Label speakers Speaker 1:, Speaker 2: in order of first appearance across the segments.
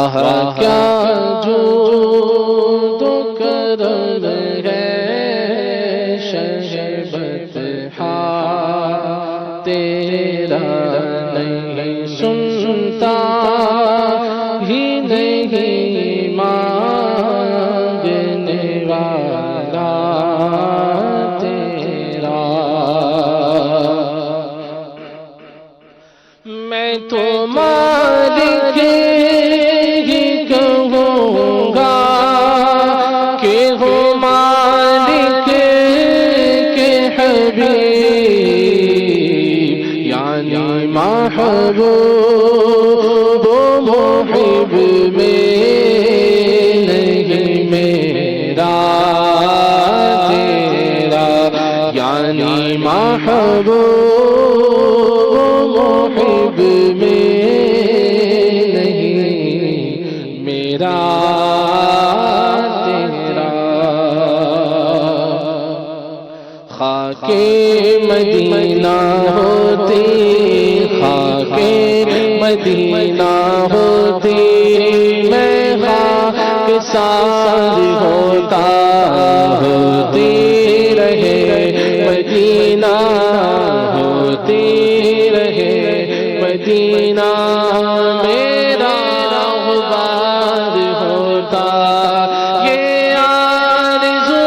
Speaker 1: کیا جود و کرم ہے شہبت تیرا نہیں سنتا ہی نہیں مانگنے والا تیرا میں تو مالک ہی کہوں گا کہ ہو مالک کے حبیب یعنی محبوب و محب میں نہیں میرا تیرا یعنی محبوب محب میں نہیں میرا تیرا خاک مدینہ ہوتی خاک مدینہ ہوتی میں خاک سار ہوتا ہوتی رہے مدینہ ہوتی رہے مدینہ میرا غبار ہوتا یہ آرزو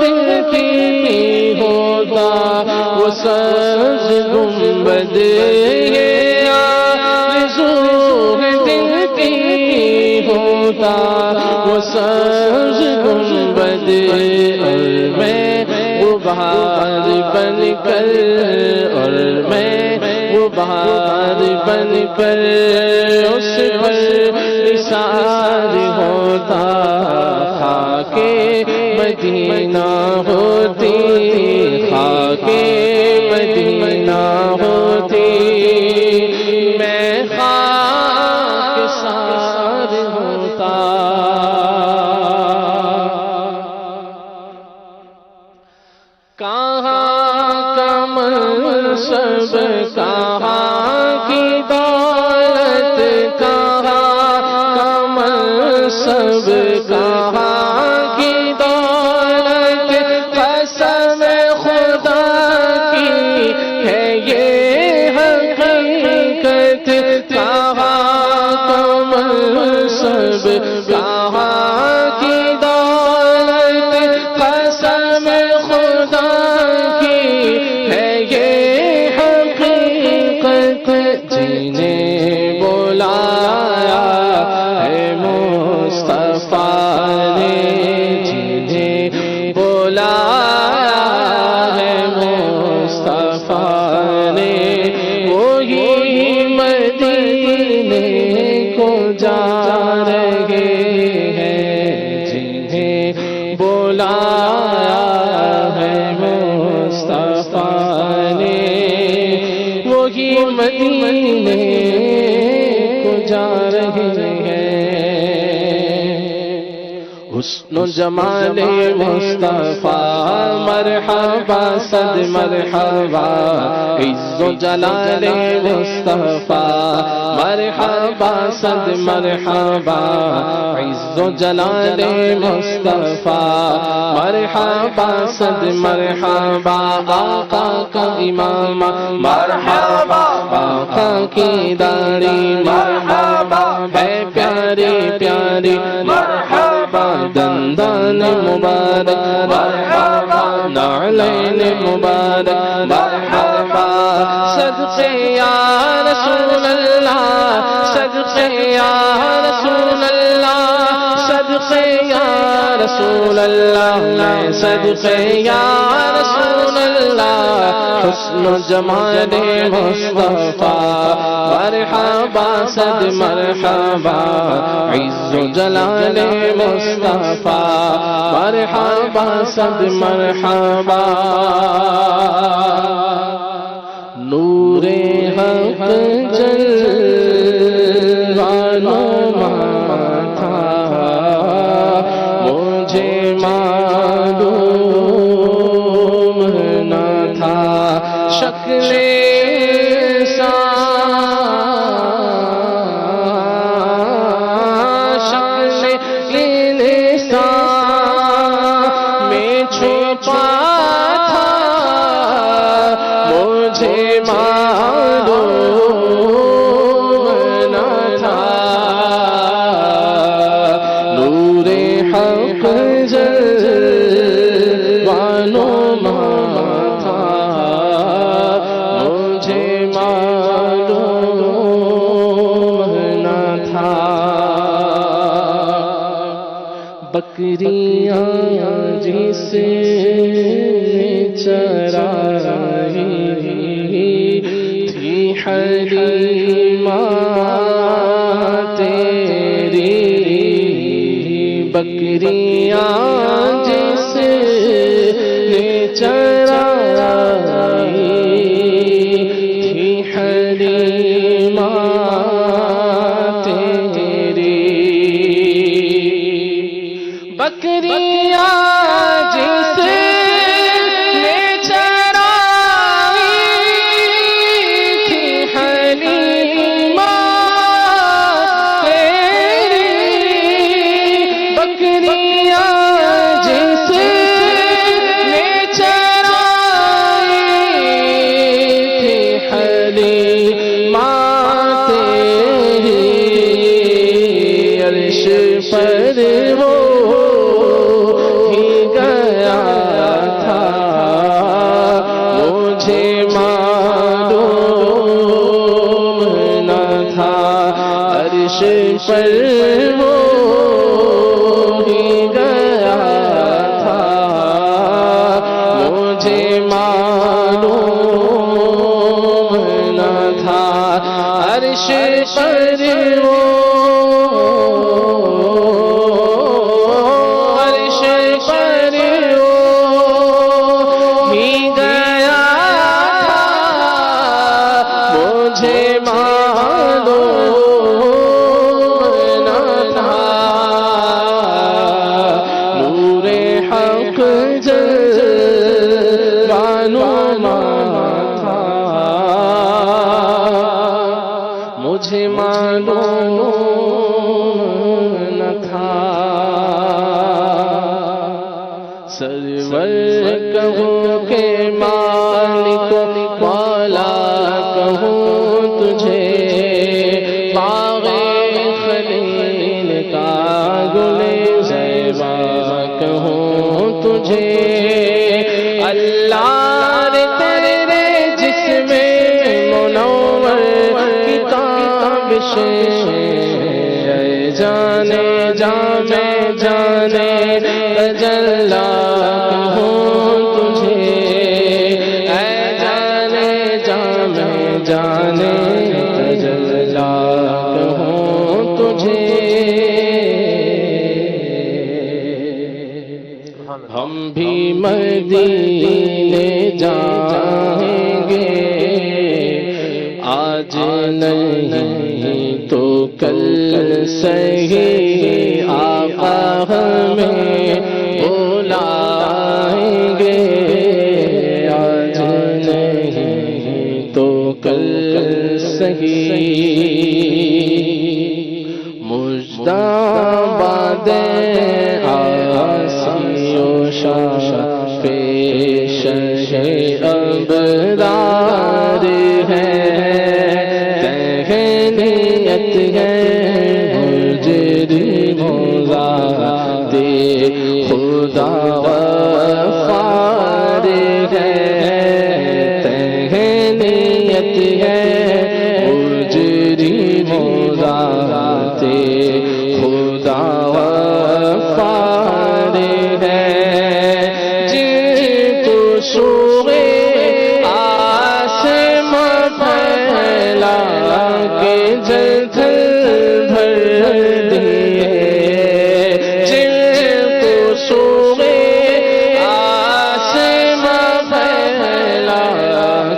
Speaker 1: دل کی ہوتا وہ سبز گنبد یہ آرزو دل کی ہوتا وہ سبز گنبد اور میں غبار بن کر اور میں غبار بن کر اس پر نثار ہوتا خاک مدینہ ہوتی خاک مدینہ ہوتی میں خاک سار ہوتا کہاں کا منصب کہاں کی دولت کہاں کا منصب کہاں کی دولت قسم خدا کی ہے یہ حقیقت کہاں کا منصب کہاں کی دولت قسم خدا کی ہے یہ حقیقت جنہیں بلایا ہے مصطفیٰ نے جنہیں بلایا ہے مصطفیٰ نے وہی مدینے کو جا رہے ہیں جنہیں بلایا ہے مصطفیٰ نے وہی مدینے کو جا رہے ہیں حسن و جمال مصطفیٰ مرحبا صد مرحبا عز و جلال مصطفیٰ مرحبا صد مرحبا عز و جلال مصطفیٰ مرحبا صد مرحبا آقا کا امام مرحبا آقا کی داڑھی مرحبا ہے پیاری پیاری مرحبا دندان مبارک مرحبا نعلین مبارک مرحبا صدقے یا رسول اللہ صدقے یا رسول اللہ صدقے یا رسول اللہ صدقے یا رسول اللہ حسن و جمال مصطفیٰ مرحبا صد مرحبا عز و جلال مصطفیٰ مرحبا صد مرحبا نور حق جلوہ تھا مجھے معلوم نہ تھا شکل بکریاں جسے چرائی تھی حلیمہ تیری، بکریاں جسے چرائی تھی حلیمہ تیری، بکریاں جسے چرائی تھی حلیمہ تیری، بکریاں جسے پر وہ ہی گیا تھا، مجھے معلوم نہ تھا، عرش پر وہ ہی گیا تھا، مجھے معلوم نہ تھا، عرش پر وہ مجھے معلوم نہ تھا، سرور کہوں کہ مالک والا کہوں تجھے، باغ خلیل کا گل زیبا کہوں تجھے، اللہ تیرے جسم منور جانے جانے جانے تجلا کہوں تجھے، اے جانے جانے جانے تجلا کہوں تجھے، ہم بھی مدینے جائیں گے، آج نہیں تو کل سہی آقا ہمیں بلائیں گے، آج نہیں تو کل سہی، مجدباد آسی و پیش ابرار ہے، تہنیت ہے مجرموں ذات خدا غفار ہے، تہنیت ہے مجرموں ذات خدا غفار ہے، جن کو سوئے آسمان پھیلا کے جلتھل بھر دیے، جن کو سوئے آسمان پھیلا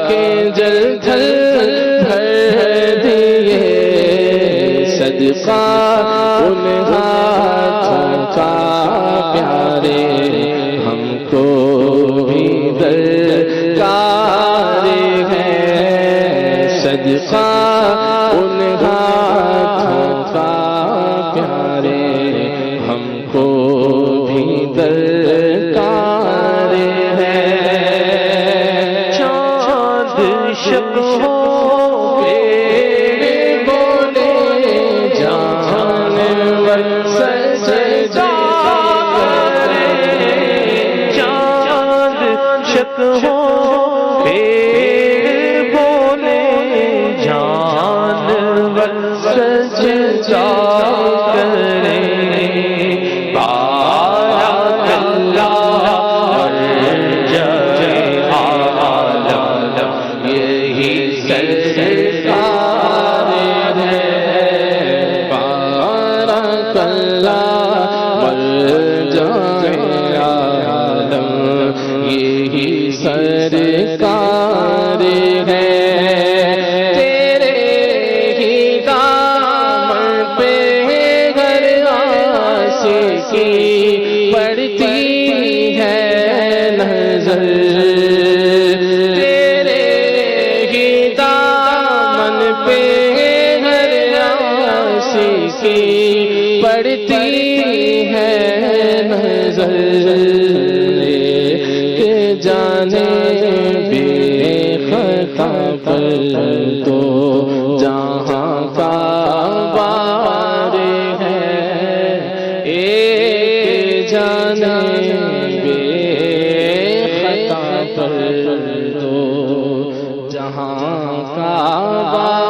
Speaker 1: کے جلتھل بھر دیے، صدقہ ان ہاتھوں کا پیارے ہم کو بھی درکار ہے، صدقہ ان ہاتھوں کا پیارے ہم کو بھی درکار ہے، چاند شب ہو ہو پھر بولے جانور سجدہ کریں، کلا مر جائے عالم یہی سرکار ہے تیرے ہی دامن پہ ہر عاشقی پڑتی ہے نظر تیرے ہی دامن پہ ہر عاشقی پڑتی ہے نظر کہ جانے بے خطا پر تو جہاں کا بار ہے ایک جانے بے خطا پر تو جہاں کا بار